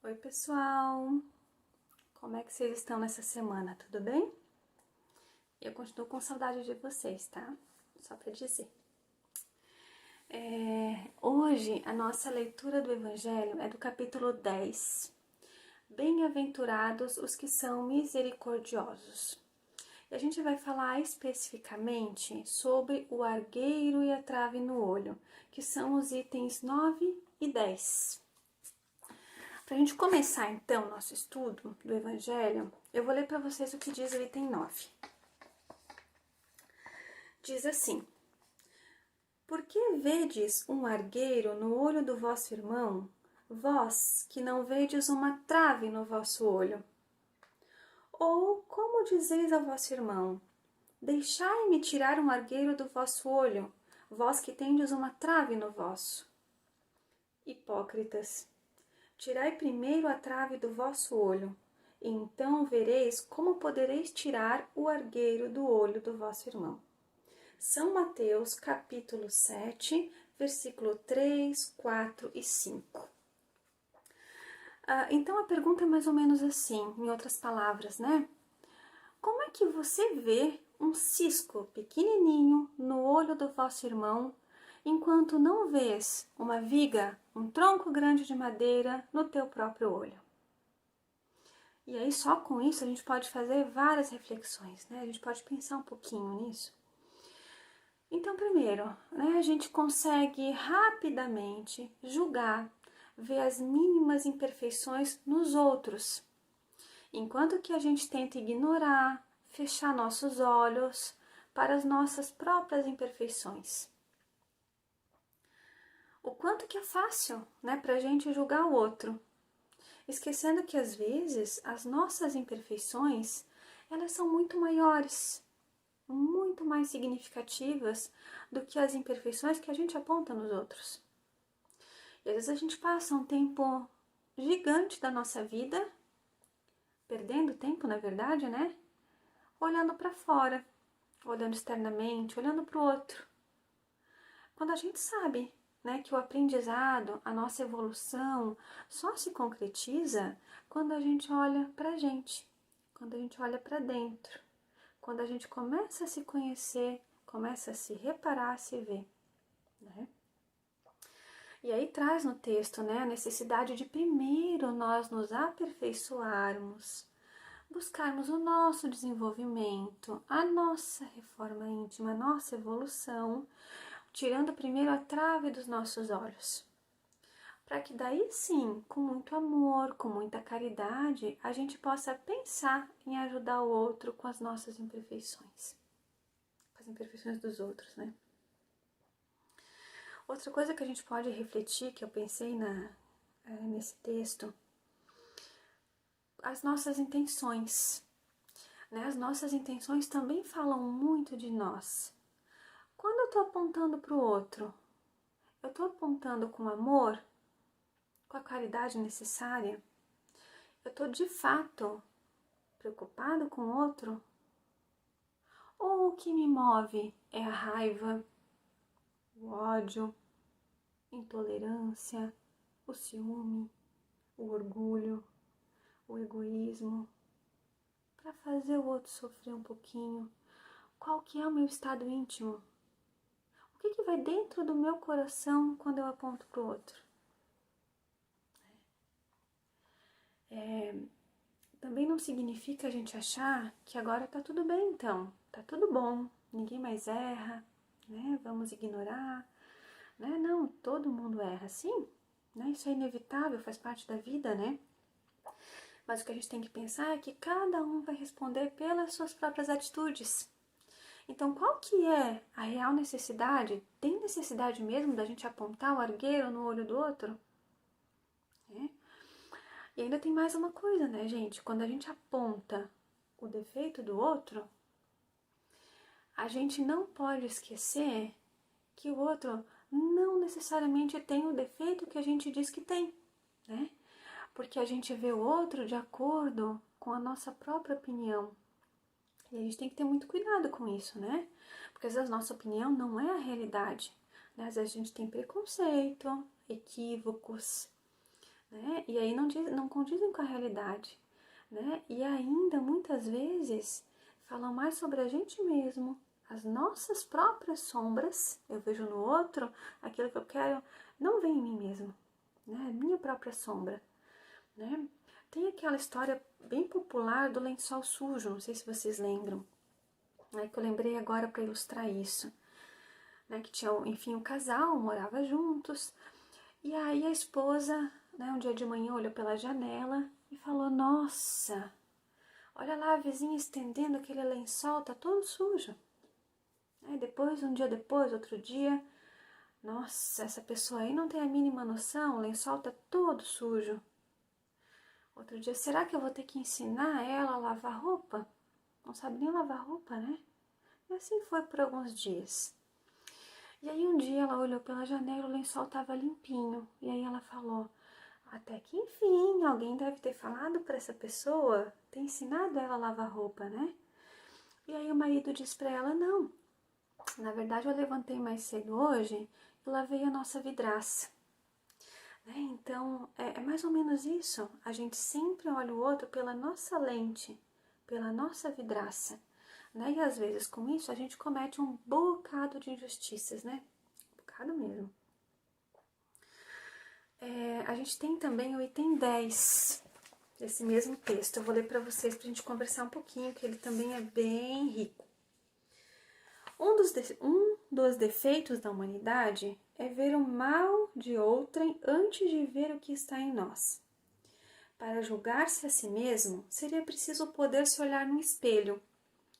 Oi, pessoal! Como é que vocês estão nessa semana? Tudo bem? Eu continuo com saudade de vocês, tá? Só pra dizer. Hoje, a nossa leitura do Evangelho é do capítulo 10. Bem-aventurados os que são misericordiosos. E a gente vai falar especificamente sobre o argueiro e a trave no olho, que são os itens 9 e 10. Para a gente começar, então, nosso estudo do Evangelho, eu vou ler para vocês o que diz o item 9. Diz assim: Por que vedes um argueiro no olho do vosso irmão, vós que não vedes uma trave no vosso olho? Ou como dizeis ao vosso irmão: Deixai-me tirar um argueiro do vosso olho, vós que tendes uma trave no vosso? Hipócritas, tirai primeiro a trave do vosso olho, e então vereis como podereis tirar o argueiro do olho do vosso irmão. São Mateus, capítulo 7, versículo 3, 4 e 5. Então a pergunta é mais ou menos assim, em outras palavras, né? Como é que você vê um cisco pequenininho no olho do vosso irmão, enquanto não vês uma viga, um tronco grande de madeira no teu próprio olho? E aí só com isso a gente pode fazer várias reflexões, né? A gente pode pensar um pouquinho nisso. Então, primeiro, né, a gente consegue rapidamente julgar, ver as mínimas imperfeições nos outros, enquanto que a gente tenta ignorar, fechar nossos olhos para as nossas próprias imperfeições. O quanto que é fácil, né, para a gente julgar o outro, esquecendo que às vezes as nossas imperfeições, elas são muito maiores, muito mais significativas do que as imperfeições que a gente aponta nos outros. E às vezes a gente passa um tempo gigante da nossa vida, perdendo tempo, na verdade, né? Olhando para fora, olhando externamente, olhando para o outro. Quando a gente sabe, né, que o aprendizado, a nossa evolução só se concretiza quando a gente olha para a gente, quando a gente olha para dentro. Quando a gente começa a se conhecer, começa a se reparar, a se ver, né? E aí traz no texto, né, a necessidade de primeiro nós nos aperfeiçoarmos, buscarmos o nosso desenvolvimento, a nossa reforma íntima, a nossa evolução, tirando primeiro a trave dos nossos olhos. Para que daí sim, com muito amor, com muita caridade, a gente possa pensar em ajudar o outro com as nossas imperfeições. Com as imperfeições dos outros, né? Outra coisa que a gente pode refletir, que eu pensei nesse texto, as nossas intenções. Né? As nossas intenções também falam muito de nós. Quando eu estou apontando para o outro, eu estou apontando com amor, com a caridade necessária? Eu estou de fato preocupado com o outro? Ou o que me move é a raiva, o ódio, a intolerância, o ciúme, o orgulho, o egoísmo, para fazer o outro sofrer um pouquinho? Qual que é o meu estado íntimo? O que vai dentro do meu coração quando eu aponto para o outro? Também não significa a gente achar que agora tá tudo bem, então, tá tudo bom, ninguém mais erra, né? Vamos ignorar, né? Não, todo mundo erra, sim, né? Isso é inevitável, faz parte da vida, né? Mas o que a gente tem que pensar é que cada um vai responder pelas suas próprias atitudes. Então, qual que é a real necessidade? Tem necessidade mesmo da gente apontar o argueiro no olho do outro? E ainda tem mais uma coisa, né, gente? Quando a gente aponta o defeito do outro, a gente não pode esquecer que o outro não necessariamente tem o defeito que a gente diz que tem, né? Porque a gente vê o outro de acordo com a nossa própria opinião. E a gente tem que ter muito cuidado com isso, né? Porque às vezes a nossa opinião não é a realidade, né? Às vezes a gente tem preconceito, equívocos, né? E aí não condizem com a realidade, né? E ainda, muitas vezes, falam mais sobre a gente mesmo, as nossas próprias sombras. Eu vejo no outro aquilo que eu quero, não vem em mim mesmo, né? Minha própria sombra, né? Tem aquela história bem popular do lençol sujo, não sei se vocês lembram, né? Que eu lembrei agora para ilustrar isso, né? Que tinha, enfim, um casal, morava juntos, e aí a esposa, né, um dia de manhã olhou pela janela e falou: Nossa, olha lá a vizinha estendendo aquele lençol, tá todo sujo. Aí depois, um dia depois, outro dia, nossa, essa pessoa aí não tem a mínima noção, o lençol tá todo sujo. Outro dia, será que eu vou ter que ensinar ela a lavar roupa? Não sabe nem lavar roupa, né? E assim foi por alguns dias. E aí um dia ela olhou pela janela, o lençol estava limpinho. E aí ela falou: Até que enfim, alguém deve ter falado para essa pessoa, ter ensinado ela a lavar roupa, né? E aí o marido disse para ela: Não, na verdade eu levantei mais cedo hoje e lavei a nossa vidraça. Né? Então é mais ou menos isso. A gente sempre olha o outro pela nossa lente, pela nossa vidraça. Né? E às vezes com isso a gente comete um bocado de injustiças, né? Um bocado mesmo. A gente tem também o item 10 desse mesmo texto. Eu vou ler para vocês para a gente conversar um pouquinho, que ele também é bem rico. Um dos defeitos da humanidade é ver o mal de outrem antes de ver o que está em nós. Para julgar-se a si mesmo, seria preciso poder se olhar no espelho,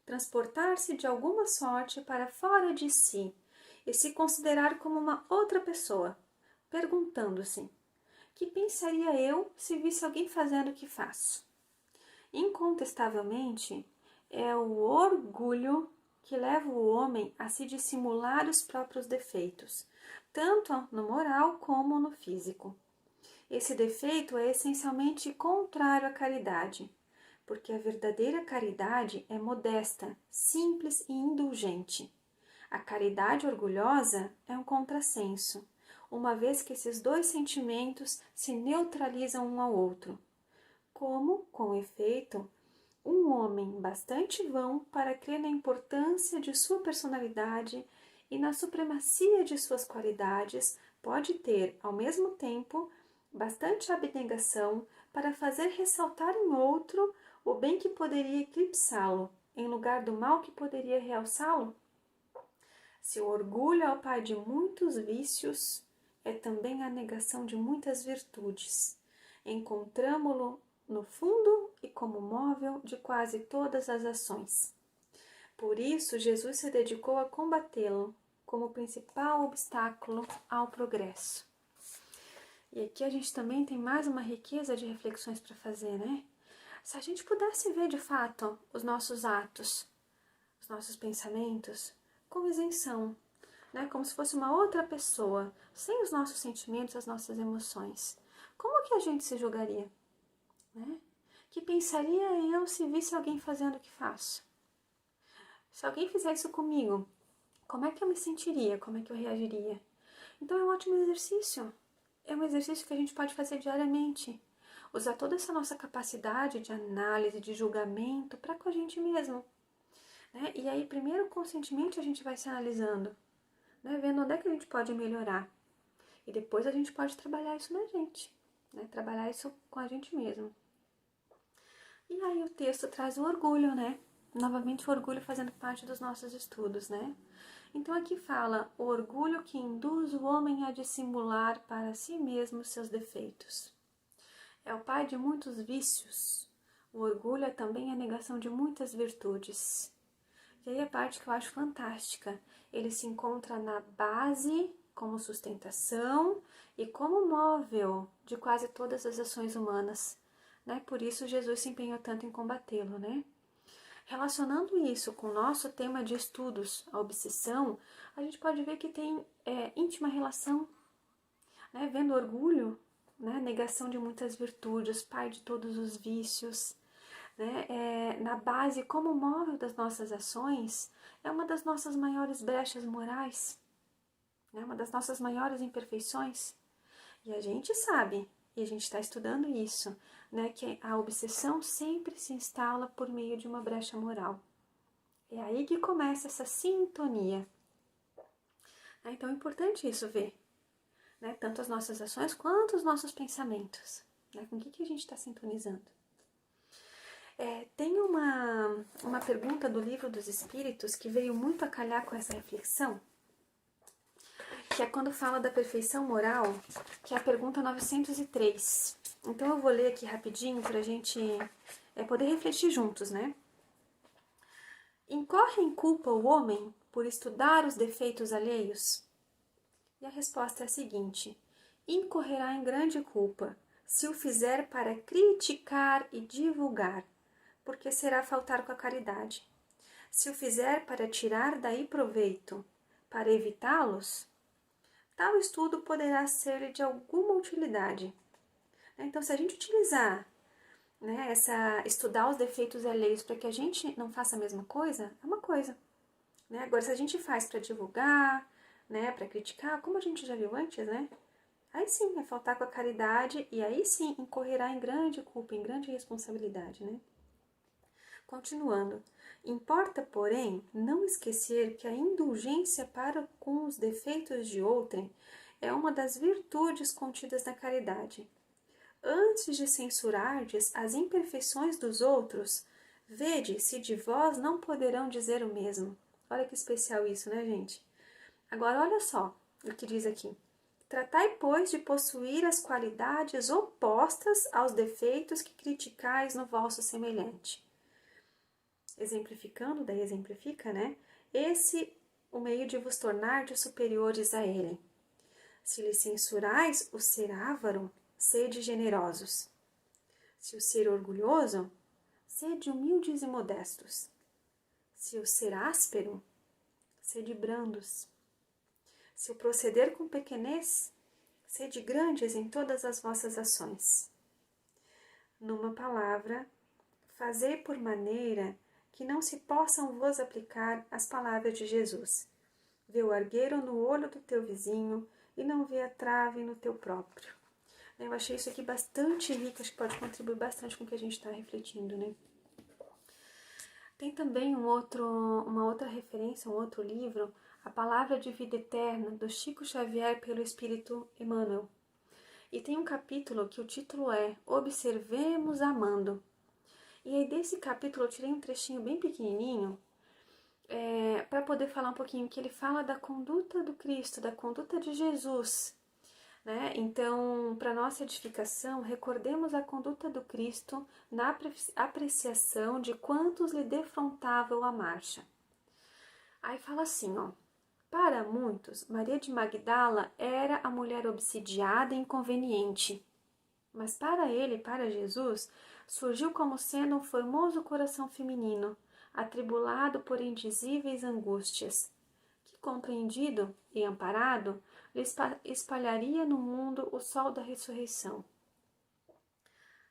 transportar-se de alguma sorte para fora de si e se considerar como uma outra pessoa, perguntando-se: que pensaria eu se visse alguém fazendo o que faço? Incontestavelmente, é o orgulho que leva o homem a se dissimular os próprios defeitos, tanto no moral como no físico. Esse defeito é essencialmente contrário à caridade, porque a verdadeira caridade é modesta, simples e indulgente. A caridade orgulhosa é um contrassenso, uma vez que esses dois sentimentos se neutralizam um ao outro. Como, com efeito, um homem bastante vão para crer na importância de sua personalidade e na supremacia de suas qualidades pode ter, ao mesmo tempo, bastante abnegação para fazer ressaltar em outro o bem que poderia eclipsá-lo, em lugar do mal que poderia realçá-lo? Se o orgulho é o pai de muitos vícios, é também a negação de muitas virtudes. Encontramo-lo no fundo e como móvel de quase todas as ações. Por isso, Jesus se dedicou a combatê-lo como principal obstáculo ao progresso. E aqui a gente também tem mais uma riqueza de reflexões para fazer, né? Se a gente pudesse ver de fato os nossos atos, os nossos pensamentos, com isenção, né? Como se fosse uma outra pessoa, sem os nossos sentimentos, as nossas emoções, como que a gente se julgaria? Né? Que pensaria eu se visse alguém fazendo o que faço? Se alguém fizer isso comigo, como é que eu me sentiria? Como é que eu reagiria? Então é um ótimo exercício. É um exercício que a gente pode fazer diariamente. Usar toda essa nossa capacidade de análise, de julgamento para com a gente mesmo. Né? E aí, primeiro, conscientemente, a gente vai se analisando, né? Vendo onde é que a gente pode melhorar. E depois a gente pode trabalhar isso na gente, né? Trabalhar isso com a gente mesmo. E aí o texto traz o orgulho, né? Novamente o orgulho fazendo parte dos nossos estudos, né? Então aqui fala o orgulho que induz o homem a dissimular para si mesmo seus defeitos. É o pai de muitos vícios. O orgulho é também a negação de muitas virtudes. E aí a parte que eu acho fantástica. Ele se encontra na base como sustentação e como móvel de quase todas as ações humanas. Né? Por isso Jesus se empenhou tanto em combatê-lo, né? Relacionando isso com o nosso tema de estudos, a obsessão, a gente pode ver que tem íntima relação, né? Vendo orgulho, né? Negação de muitas virtudes, pai de todos os vícios, né? Na base, como móvel das nossas ações, é uma das nossas maiores brechas morais, né? Uma das nossas maiores imperfeições. E a gente sabe E a gente está estudando isso, né? Que a obsessão sempre se instala por meio de uma brecha moral. É aí que começa essa sintonia. Então é importante isso ver, né? Tanto as nossas ações quanto os nossos pensamentos. Né? Com o que a gente está sintonizando? Tem uma pergunta do Livro dos Espíritos que veio muito a calhar com essa reflexão, que é quando fala da perfeição moral, que é a pergunta 903. Então eu vou ler aqui rapidinho para a gente poder refletir juntos, né? Incorre em culpa o homem por estudar os defeitos alheios? E a resposta é a seguinte: incorrerá em grande culpa se o fizer para criticar e divulgar, porque será faltar com a caridade. Se o fizer para tirar daí proveito, para evitá-los, tal estudo poderá ser-lhe de alguma utilidade. Então, se a gente utilizar, né, estudar os defeitos alheios para que a gente não faça a mesma coisa, é uma coisa. Né? Agora, se a gente faz para divulgar, né, para criticar, como a gente já viu antes, né? Aí sim, é faltar com a caridade e aí sim incorrerá em grande culpa, em grande responsabilidade, né? Continuando, importa, porém, não esquecer que a indulgência para com os defeitos de outrem é uma das virtudes contidas na caridade. Antes de censurardes as imperfeições dos outros, vede se de vós não poderão dizer o mesmo. Olha que especial isso, né, gente? Agora, olha só o que diz aqui. Tratai, pois, de possuir as qualidades opostas aos defeitos que criticais no vosso semelhante. Exemplificando, daí exemplifica, né? Esse o meio de vos tornardes superiores a ele. Se lhe censurais o ser avaro, sede generosos. Se o ser orgulhoso, sede humildes e modestos. Se o ser áspero, sede brandos. Se o proceder com pequenez, sede grandes em todas as vossas ações. Numa palavra, fazei por maneira que não se possam vos aplicar as palavras de Jesus. Vê o argueiro no olho do teu vizinho e não vê a trave no teu próprio. Eu achei isso aqui bastante rico, acho que pode contribuir bastante com o que a gente está refletindo, né? Tem também uma outra referência, um outro livro, A Palavra de Vida Eterna, do Chico Xavier pelo Espírito Emmanuel. E tem um capítulo que o título é Observemos Amando. E aí desse capítulo eu tirei um trechinho bem pequenininho para poder falar um pouquinho, que ele fala da conduta do Cristo, da conduta de Jesus. Né? Então, para nossa edificação, recordemos a conduta do Cristo na apreciação de quantos lhe defrontavam a marcha. Aí fala assim, ó. Para muitos, Maria de Magdala era a mulher obsidiada e inconveniente. Mas para ele, para Jesus, surgiu como sendo um formoso coração feminino, atribulado por indizíveis angústias, que, compreendido e amparado, lhe espalharia no mundo o sol da ressurreição.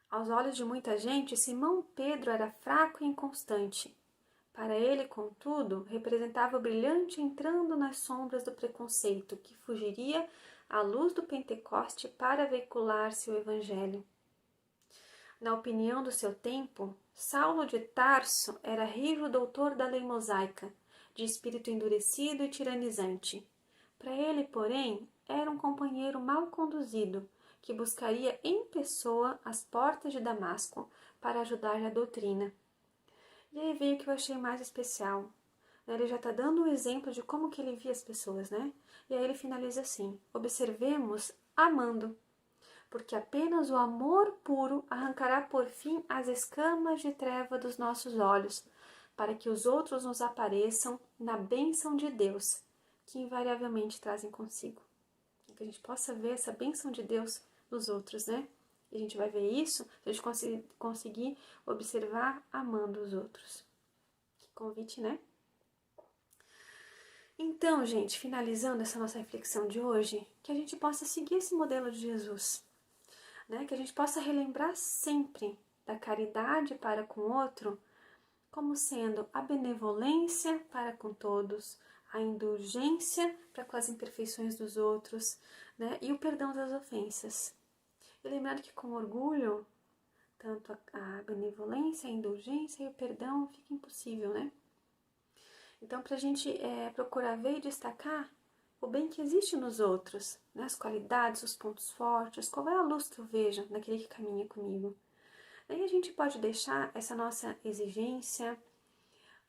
Aos olhos de muita gente, Simão Pedro era fraco e inconstante. Para ele, contudo, representava o brilhante entrando nas sombras do preconceito, que fugiria à luz do Pentecoste para veicular-se o Evangelho. Na opinião do seu tempo, Saulo de Tarso era rijo doutor da lei mosaica, de espírito endurecido e tiranizante. Para ele, porém, era um companheiro mal conduzido, que buscaria em pessoa as portas de Damasco para ajudar-lhe a doutrina. E aí veio o que eu achei mais especial. Ele já está dando um exemplo de como que ele via as pessoas, né? E aí ele finaliza assim: observemos amando, porque apenas o amor puro arrancará por fim as escamas de treva dos nossos olhos, para que os outros nos apareçam na bênção de Deus, que invariavelmente trazem consigo. Que a gente possa ver essa bênção de Deus nos outros, né? E a gente vai ver isso se a gente conseguir observar amando os outros. Que convite, né? Então, gente, finalizando essa nossa reflexão de hoje, que a gente possa seguir esse modelo de Jesus, né? Que a gente possa relembrar sempre da caridade para com o outro como sendo a benevolência para com todos, a indulgência para com as imperfeições dos outros, né? E o perdão das ofensas. E lembrando que com orgulho, tanto a benevolência, a indulgência e o perdão fica impossível, né? Então, para a gente procurar ver e destacar o bem que existe nos outros, né? As qualidades, os pontos fortes, qual é a luz que eu vejo naquele que caminha comigo. Aí a gente pode deixar essa nossa exigência,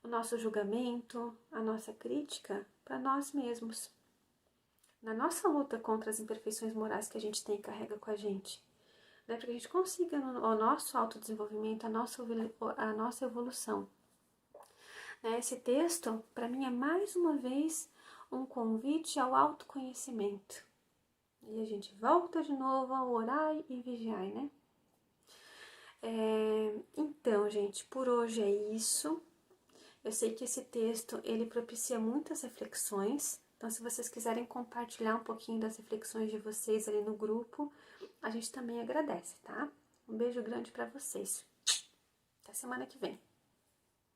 o nosso julgamento, a nossa crítica para nós mesmos. Na nossa luta contra as imperfeições morais que a gente tem e carrega com a gente, né? Para que a gente consiga o nosso autodesenvolvimento, a nossa evolução. Esse texto, para mim, é mais uma vez um convite ao autoconhecimento. E a gente volta de novo ao orar e vigiar, né? Então, gente, por hoje é isso. Eu sei que esse texto, ele propicia muitas reflexões. Então, se vocês quiserem compartilhar um pouquinho das reflexões de vocês ali no grupo, a gente também agradece, tá? Um beijo grande para vocês. Até semana que vem.